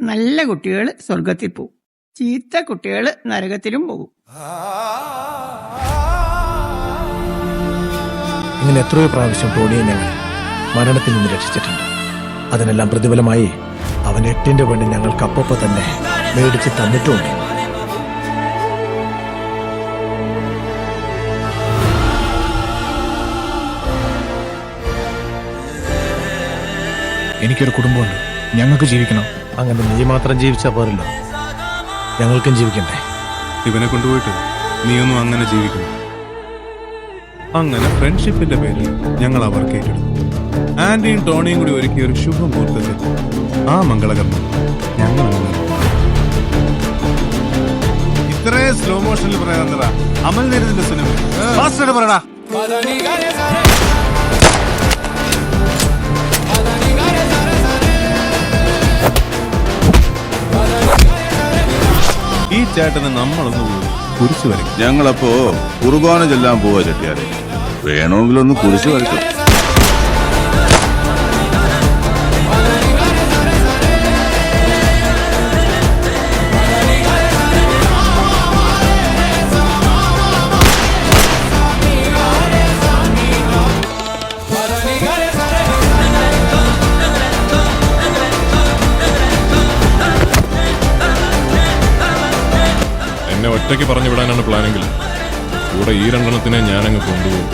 നല്ല കുട്ടികൾ സ്വർഗത്തിൽ പോകും, ചീത്ത കുട്ടികൾ നരകത്തിലും പോകും. ഇങ്ങനെ എത്രയോ പ്രാവശ്യം ടോണിയെ ഞങ്ങൾ മരണത്തിൽ നിന്ന് രക്ഷിച്ചിട്ടുണ്ട്. അതിനെല്ലാം പ്രതിഫലമായി അവൻ 8ന്റെ പെണ്ണ് ഞങ്ങൾക്ക് അപ്പപ്പോ തന്നെ മേടിച്ച് തന്നിട്ടുമുണ്ട്. എനിക്കൊരു കുടുംബമുണ്ട്, ഞങ്ങൾക്ക് ജീവിക്കണം. അങ്ങനെ നീ മാത്രം ജീവിച്ചാൽ പോരല്ലോ, ഞങ്ങൾക്കും ജീവിക്കണ്ടേ? ഇവനെ കൊണ്ടുപോയിട്ട് നീയൊന്നും അങ്ങനെ ജീവിക്കണം. അങ്ങനെ ഫ്രണ്ട്ഷിപ്പിന്റെ പേരിൽ ഞങ്ങൾ അവർക്ക് ഏറ്റെടുത്തു. ആന്റിയും ടോണിയും കൂടി ഒരുക്കിയ ഒരു ശുഭമുഹൂർത്തത്തിൽ ആ മംഗളകർമ്മം ഞങ്ങൾ ഇത്രയും സ്ലോ മോഷനിൽ പറയാൻ അമൽ നേരത്തിന്റെ സിനിമ പറയടാ. ഈ ചേട്ടന് നമ്മളൊന്ന് കുരിശു വരയ്ക്കും. ഞങ്ങളപ്പോ കുർബാന ചെല്ലാൻ പോവാ ചെട്ടിയാരെ. വേണമെങ്കിലൊന്ന് കുരിശു വരയ്ക്കും. എന്നെ ഒറ്റയ്ക്ക് പറഞ്ഞു വിടാനാണ് പ്ലാനെങ്കിൽ കൂടെ ഈ രണ്ടെണ്ണത്തിനെ ഞാനങ്ങ് കൊണ്ടുപോകും.